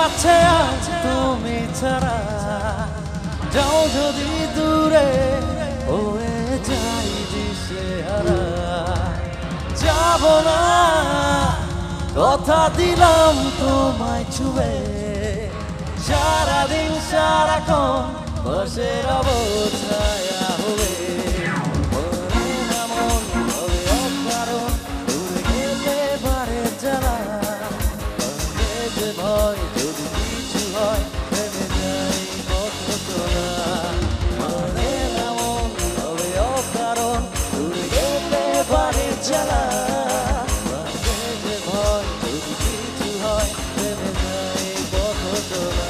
আছে আজ তুমি ছাড়া যাও যদি দূরে হয়ে যাই দিশেহারা যাব না কথা দিলাম তোমায় ছুঁয়ে সারাদিন সারাক্ষণ বসে রব ছায়া হয়ে মনে না মন হবে অকারণ দূরে গেলে বারে জ্বালা মনে যে ভয় যদি কিছু হয় থেমে যাই পথ চলা মনে না মন হবে অকারণ দূরে গেলে বারে জ্বালা মনে যে ভয় যদি কিছু হয় থেমে যাই পথ চলা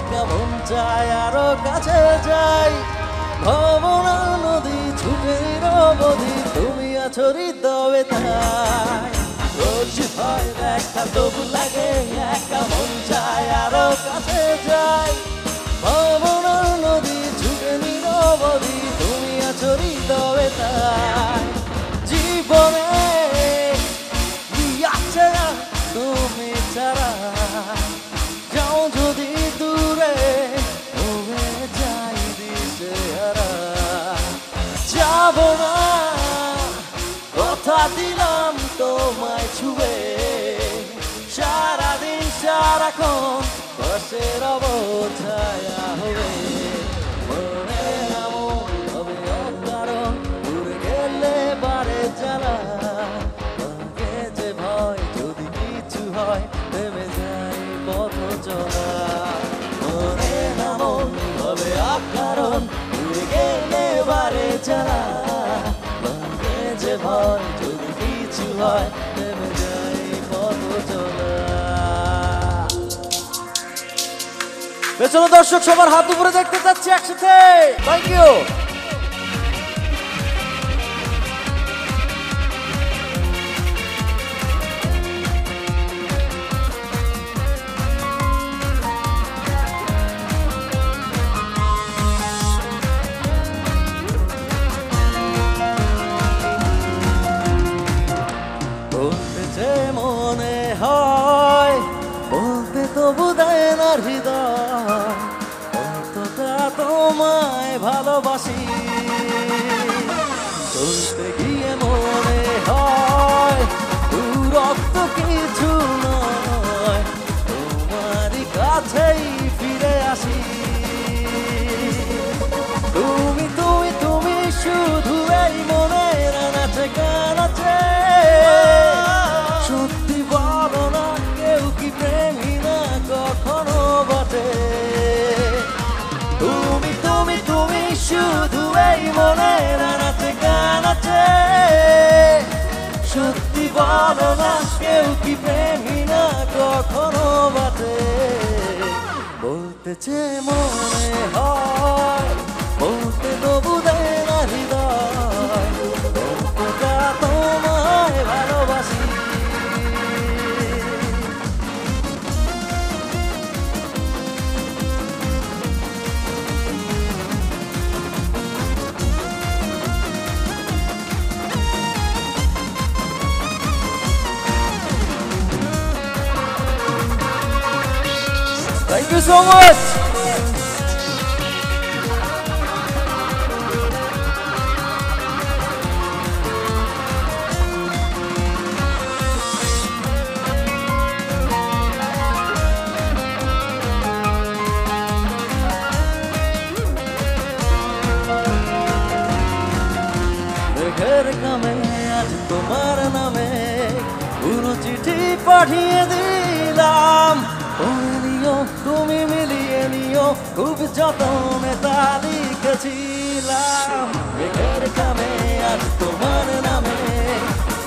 কেমন চাই আরো কাছে যাই ভাবনা নদী ছুটে নবধি তুমি আছো হৃদয়ে তাই রোজ হয় দেখা তবু লাগে কেমন চাই আরো কাছে যাই ভাবনা নদী ছুটে নিরবধি তুমি আছো হৃদয়ে তাই জীবনে আছে তুমি ছাড়া যাও যদি দূরে হয়ে যাই দিশেহারা যাব না কথা দিলাম তোমায় ছুঁয়ে সারাদিন সারাক্ষণ বসে রব ছায়া হয়ে মনে না মন হবে অকারণ দূরে গেলে বারে জ্বালা লাগে যে ভয় যদি কিছু হয় থেমে যাই পথ চলা মনে না মন হবে অকারণ দূরে গেলে বারে জ্বালা লাগে যে ভয় যদি কিছু হয় থেমে যাই পথ চলা পেছনে দর্শক সবার হাত উপরে দেখতে চাচ্ছি একসাথে থ্যাংক ইউ মনে হয় বলতে তবু দেয় না হৃদয় কতটা তোমায় ভালোবাসি চলতে গিয়ে মনে হয় দূরত্ব কিছু নয় তোমারই কাছেই ফিরে আসি তুমি তুমি তুমি শুধু এই মনের নাচে গানাচে সত্যি বলো না কেউ কি প্রেমী না কখনো বটে তুমি তুমি তুমি শুধু এই মনের নাচে গানাচে সত্যি বলো না কেউ কি প্রেমী না কখনো বটে বলতেছে মনে হয় বলতে তবু দেয় না হৃদয় কতটা তোমায় ভালোবাসি Thank you so much. মেঘের কামে আজ তোমার নামে পুরো চিঠি পাঠিয়ে দিলাম তুমি মিলিয়ে নিও খুব যতনে তা লিখেছিলাম মেঘের কামে আজ তোমার নামে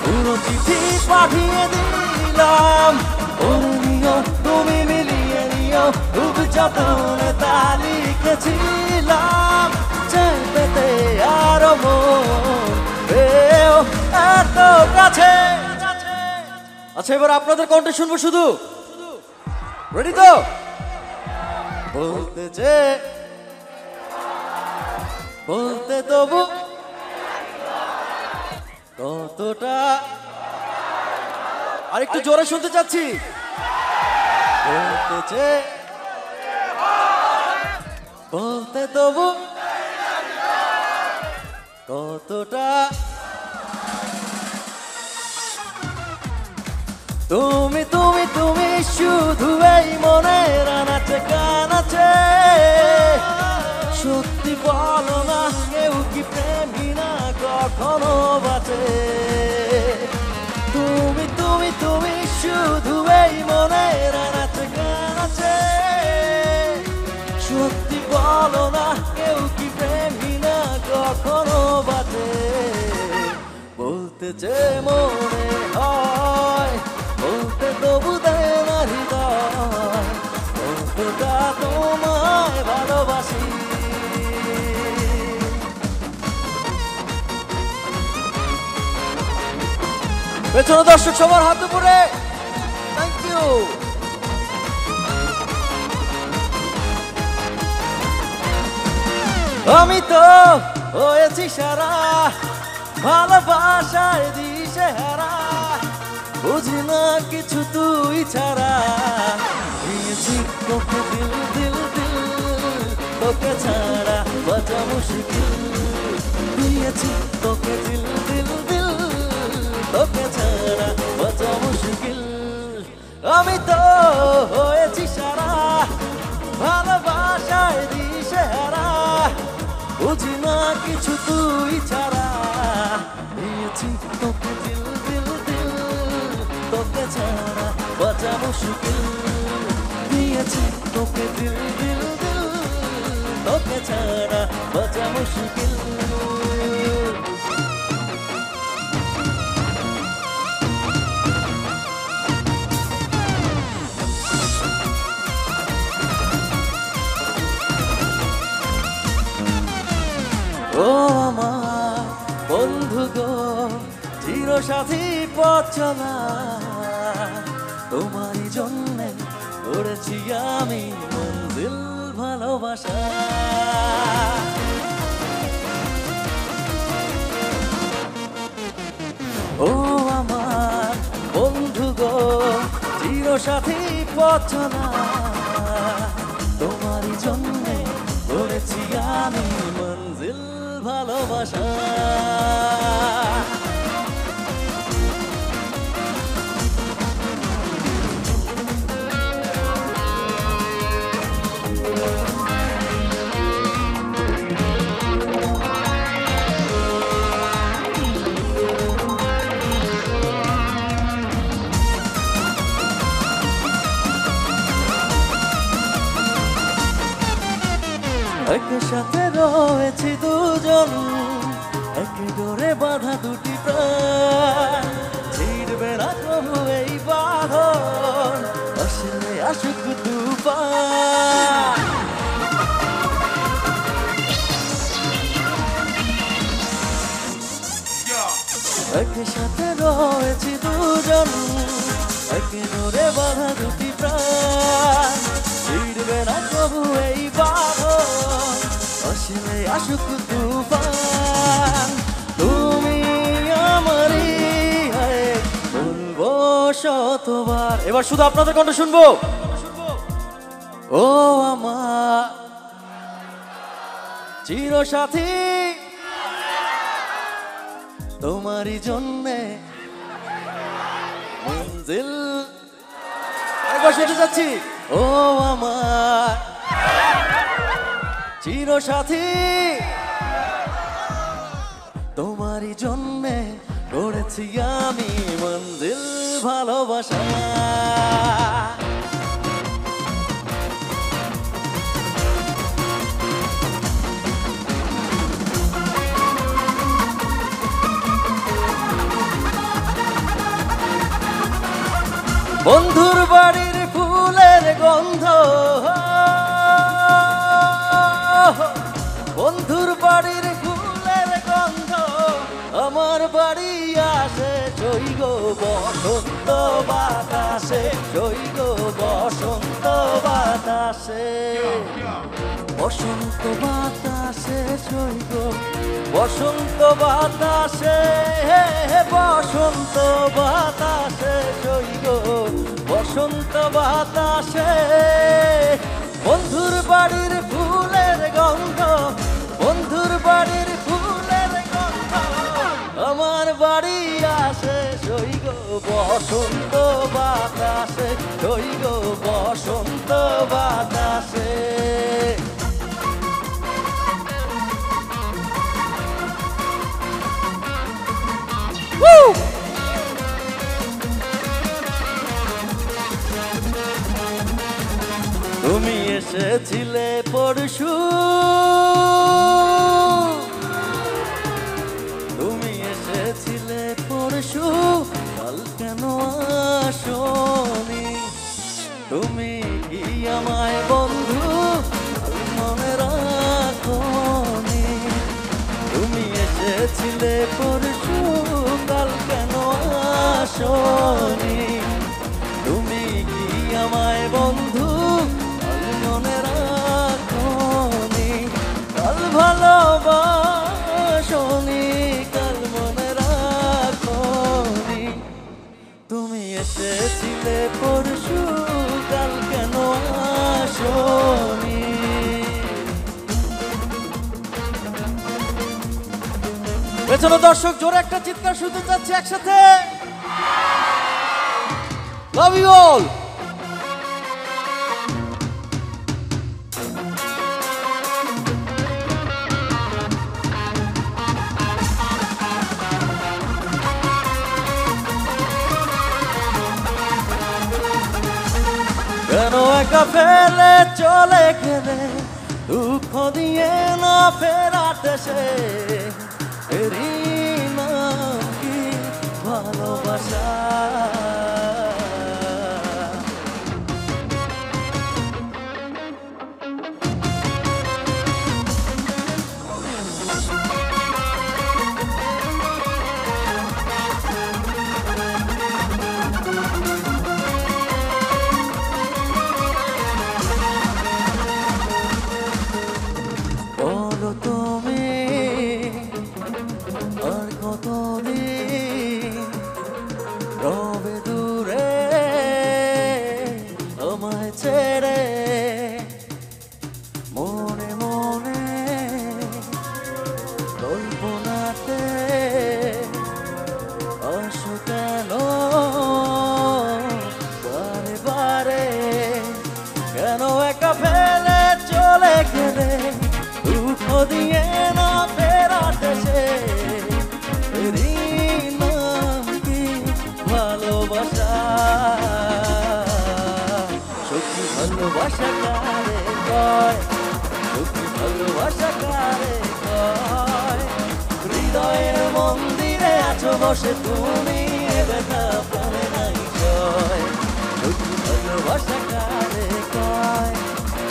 পুরো চিঠি পাঠিয়ে দিলাম তুমি মিলিয়ে নিও খুব যতনে তা লিখেছিলাম চেপেতে আরো মন পেও এত কাছে। আচ্ছা এবার আপনাদের কণ্ঠে শুনবো শুধু, রেডি তো? বলতে যে বলতে তবু কতটা, আরেকটু জোরে শুনতে চাচ্ছি। বলতে যে বলতে তবু কতটা, তুমি তুমি তুমি শুধু এই মনের আনাচে কানাচে। সত্যি বলো না কেউ কি প্রেমী না কখনো বাঁচে। তুমি তুমি তুমি শুধু এই মনের আনাচে কানাচে। সত্যি বলো না কেউ কি প্রেমী না কখনো বাঁচে। বলতে যে মনে হয় বলতে তবু দেয় না হৃদয় কতটা তোমায় ভালোবাসি। পেছনে দর্শক সবার হাত উপরে, থ্যাংক ইউ। আমি তো হয়েছি সারা ভালোবাসায় দিশে হারা, বুঝি না কিছু তুই ছাড়া। দিয়েছি তোকে দিল দিল দিল, তোকে ছাড়া বাঁচা মুশকিল। দিয়েছি তোকে দিল দিল দিল, তোকে ছাড়া বাঁচা মুশকিল। আমি তো হয়েছি সারা ভালোবাসায় দিশে হারা, বুঝি না কিছু তুই ছাড়া। দিয়েছি তোকে দিল দিল দিল, তোকে ছাড়া বাঁচা মুশকিল। দিয়েছি তোকে দিল দিল দিল, তোকে ছাড়া বাঁচা মুশকিল। ও আমার বন্ধু গো চিরসাথী পথ চলা, তোমারই জন্যে করেছি আমি মঞ্জিল ভালোবাসা। ও আমার বন্ধু গো চিরসাথী পথ চলা, তোমারই জন্যে করেছি আমি মঞ্জিল ভালোবাসা। একসাথে রয়েছি দুজন, এক ডোরে বাঁধা দুটি প্রাণ। ছিড়বে না কবু এই বাঁধন, আসলে আসুক তুফান। একসাথে রয়েছি দুজন, এক ডোরে বাঁধা দুটি প্রাণ। ছিড়বে না কবু এই বাঁধন, আসলে আসুক তুফান। তুমি আমারই হয়ে বলবো শতবার। এবার শুধু আপনাদের কণ্ঠ শুনবো। ও আমার চিরসাথী, তোমারই জন্যে মঞ্জিল। একবার শুনতে যাচ্ছি। ও আমার চিরসাথী, তোমারই জন্যে গড়েছি আমি মঞ্জিল ভালোবাসা। বন্ধুর বাড়ির ফুলের গন্ধ বন্ধুর বাড়ির ফুলের গন্ধ আমার বাড়ি আসে জৈগ বসন্ত বাতাসে জৈগ বসন্ত বাতাসে বসন্ত বাতাসে জৈগ বসন্ত বাতাসে বসন্ত বাতাসে জৈগ বসন্ত বাতাসে বন্ধুর বাড়ির ফুলের গন্ধ বন্ধুর বাড়ির ফুলের গন্ধ আমার বাড়ি আসে জৈগ বসন্ত বাতাসে জৈগ বসন্ত বাতাসে তুমি এসেছিলে পরশু তুমি এসেছিলে পরশু কাল কেন আসনি তুমি কি আমায় বন্ধু কাল মনে রাখনি তুমি এসেছিলে পরশু কাল কেন আসনি তুমি কি আমায় বন্ধু মনে রাখনি কাল ভালোবাসনি কাল মনে রাখনি তুমি এসেছিলে পরশু কাল কেন আসনি পেছনে দর্শক জোরে একটা চিৎকার শুনতে চাচ্ছি একসাথে লাভ ইউ অল কেন একা ফেলে চলে গেলে দুঃখ দিয়ে না ফেরাতে সে এরই নাম কি ভালোবাসা রবে দূরে আমায় ছেড়ে মনে মনে কল্পনাতে আসো কেন বারে বারে কেন একা ফেলে চলে গেলে দুঃখ দিয়ে না ফেরাতে সে সত্যি ভালোবাসা কারে কয় সত্যি ভালোবাসা কারে কয় হৃদয়ের মন্দিরে আছো বসে তুমি ব্যথা পাবে নাই জয় সত্যি ভালোবাসা কারে কয়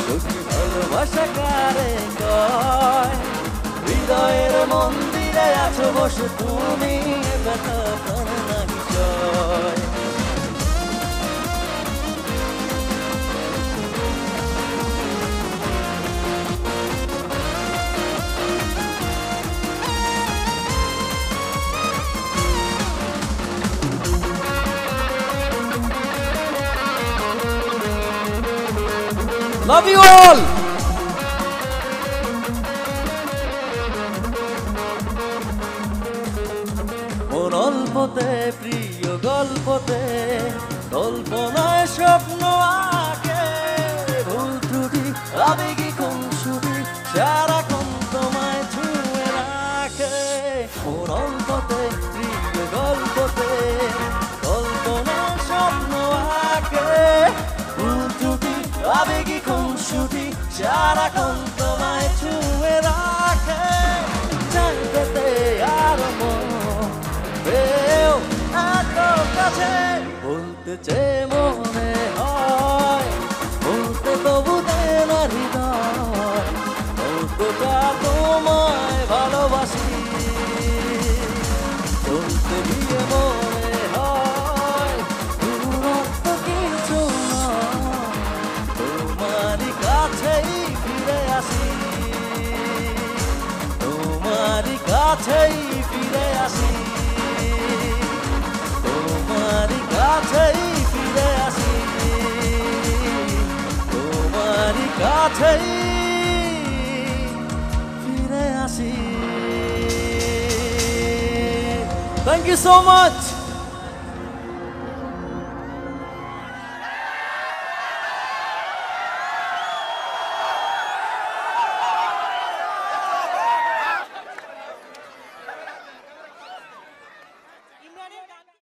সত্যি ভালোবাসা কারে কয় হৃদয়ের মন্দিরে আছো বসে তুমি ব্যথা পাবে নাই জয় Love you all! মন অল্পতে প্রিয় গল্পতে কল্পনায় স্বপ্ন আঁকে ভুল ত্রুটি আবেগী খুনসুটি সারাক্ষণ তোমায় ছুঁয়ে রাখে মন অল্পতে প্রিয় গল্পতে কল্পনায় স্বপ্ন আঁকে ভুল ত্রুটি আবেগী খুনসুটি সারাক্ষণ তোমায় ছুঁয়ে রাখে জানতে আর এত কাছে বলতে চেয়ে মনে হয় দিয়ে মনে হয় দূরত্ব কিছু নয়, তোমারই কাছেই ফিরে আসি, তোমারই কাছেই ফিরে আসি, তোমারই কাছেই ফিরে আসি, তোমারই কাছেই ফিরে আসি। Thank you so much.